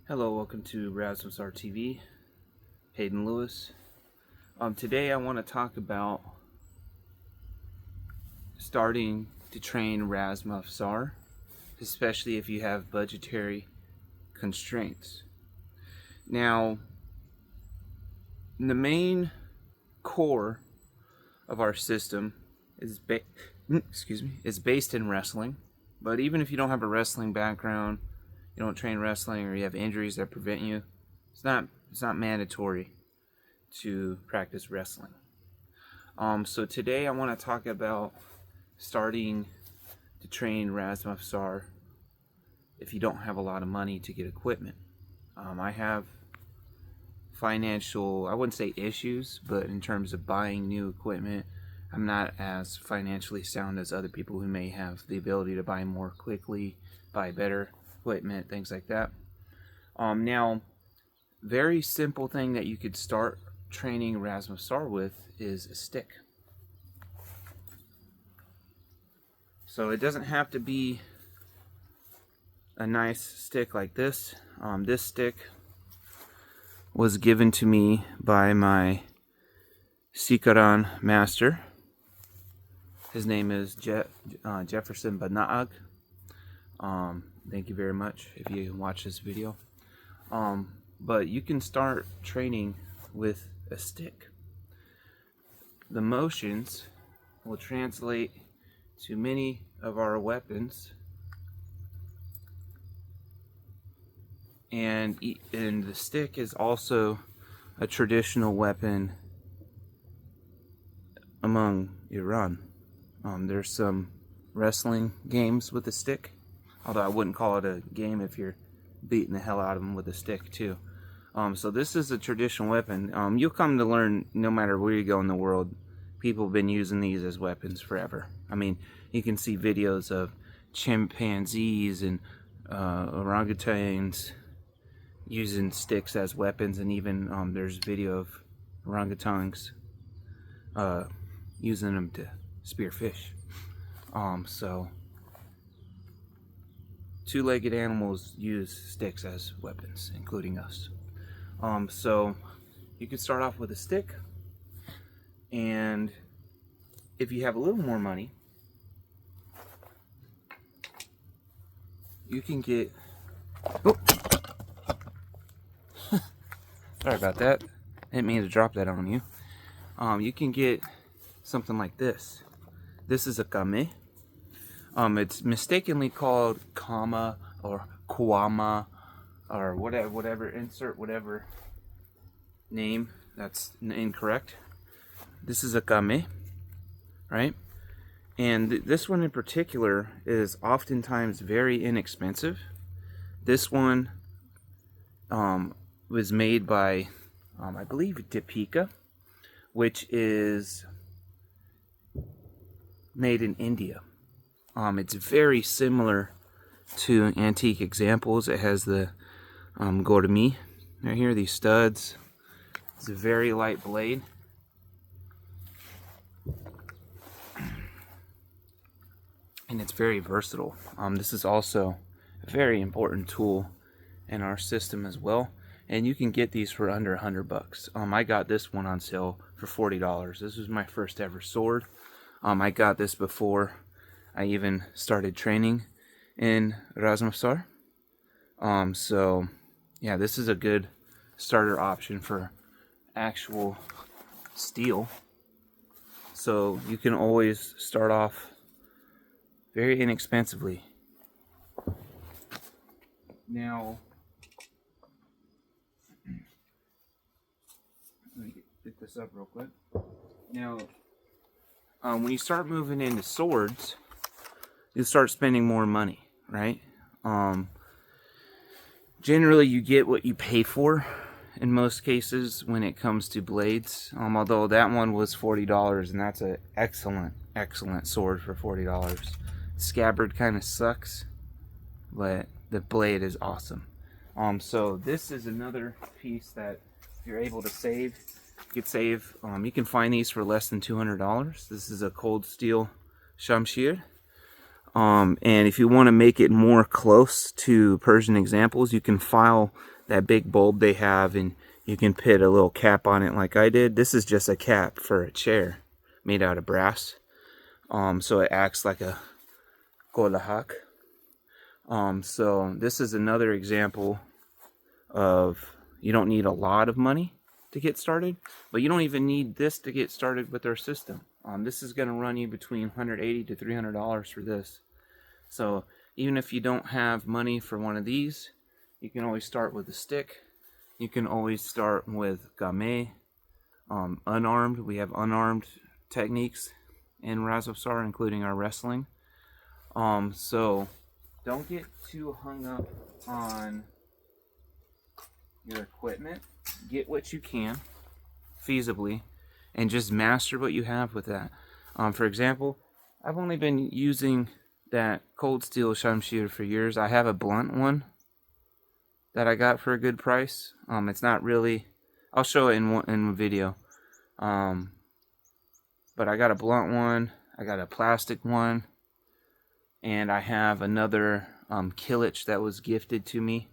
Hello, welcome to Razmafzar TV. Hayden Lewis. Today I want to talk about starting to train Razmafzar, especially if you have budgetary constraints. Now, the main core of our system is based in wrestling. But even if you don't have a wrestling background, you don't train wrestling, or you have injuries that prevent you, it's not mandatory to practice wrestling. So today I want to talk about starting to train Razmafzar if you don't have a lot of money to get equipment. I have financial, I wouldn't say issues, but in terms of buying new equipment, I'm not as financially sound as other people who may have the ability to buy more quickly, buy better equipment, things like that. Now, very simple thing that you could start training Razmafzar with is a stick. So it doesn't have to be a nice stick like this. This stick was given to me by my Sikaran master. His name is Jefferson Banaag. Thank you very much if you watch this video. But you can start training with a stick. The motions will translate to many of our weapons, and the stick is also a traditional weapon among Iran. There's some wrestling games with a stick, although I wouldn't call it a game if you're beating the hell out of them with a stick too. So this is a traditional weapon. You'll come to learn, no matter where you go in the world, people have been using these as weapons forever. I mean, you can see videos of chimpanzees and orangutans using sticks as weapons, and even there's video of orangutans using them to spear fish. So two-legged animals use sticks as weapons, including us. So you could start off with a stick, and if you have a little more money, you can get... Oh. Sorry about that. I didn't mean to drop that on you. You can get something like this. This is a kame. It's mistakenly called kama or kwama or whatever, insert whatever name that's incorrect. This is a kame, right? And this one in particular is oftentimes very inexpensive. This one was made by, I believe, Deepika, which is made in India. It's very similar to Antique Examples. It has the Gormi right here, these studs. It's a very light blade. And it's very versatile. This is also a very important tool in our system as well. And you can get these for under $100. I got this one on sale for $40. This was my first ever sword. I got this before I even started training in Razmafzar. So yeah, this is a good starter option for actual steel. So you can always start off very inexpensively. Now, let me get this up real quick. Now, when you start moving into swords, you start spending more money, right? Generally, you get what you pay for in most cases when it comes to blades. Although that one was $40, and that's an excellent sword for $40. Scabbard kind of sucks, but the blade is awesome. So this is another piece that you're able to save. You could save. You can find these for less than $200. This is a cold steel shamshir. And if you want to make it more close to Persian examples, you can file that big bulb they have, and you can put a little cap on it like I did. This is just a cap for a chair made out of brass. So it acts like a kolahak. So this is another example of, you don't need a lot of money to get started, but you don't even need this to get started with our system. This is going to run you between $180 to $300 for this. So even if you don't have money for one of these, you can always start with a stick. You can always start with game, unarmed. We have unarmed techniques in Razmafzar, including our wrestling. So don't get too hung up on your equipment. Get what you can feasibly and just master what you have with that. For example, I've only been using that cold steel shamshir for years. I have a blunt one that I got for a good price. It's not really, I'll show it in a video. But I got a blunt one, I got a plastic one, and I have another killich that was gifted to me.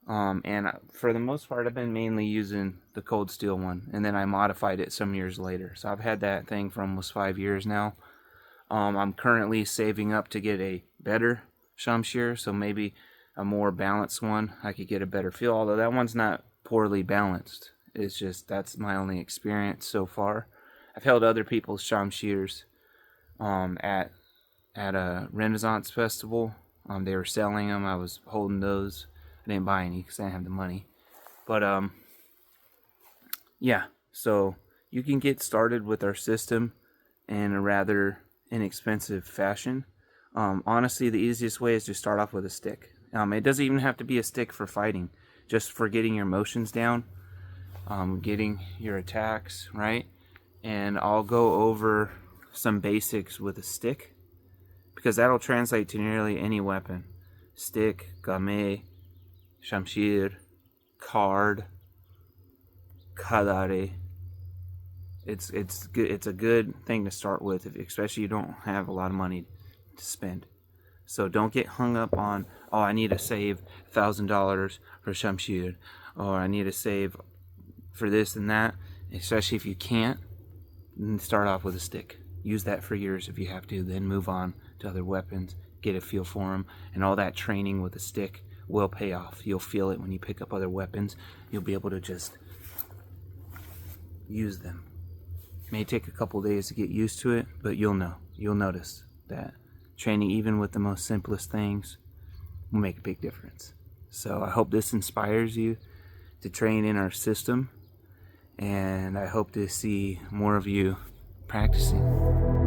And for the most part, I've been mainly using the cold steel one, and then I modified it some years later. So I've had that thing for almost 5 years now. I'm currently saving up to get a better shamshir, so maybe a more balanced one. I could get a better feel, although that one's not poorly balanced. It's just, that's my only experience so far. I've held other people's shamshirs at a Renaissance festival. They were selling them. I was holding those. I didn't buy any because I didn't have the money. But yeah, so you can get started with our system in a rather inexpensive fashion. Honestly, the easiest way is to start off with a stick. It doesn't even have to be a stick for fighting, just for getting your motions down, getting your attacks right. And I'll go over some basics with a stick, because that'll translate to nearly any weapon. Stick, game, shamshir, card, kadare. It's good. It's a good thing to start with, especially if you don't have a lot of money to spend. So don't get hung up on, oh, I need to save $1,000 for shamshir, or I need to save for this and that. Especially if you can't, start off with a stick. Use that for years if you have to, then move on to other weapons, get a feel for them, and all that training with a stick will pay off. You'll feel it when you pick up other weapons. You'll be able to just use them. It may take a couple days to get used to it, but you'll know. You'll notice that training, even with the most simplest things, will make a big difference. So I hope this inspires you to train in our system, and I hope to see more of you practicing.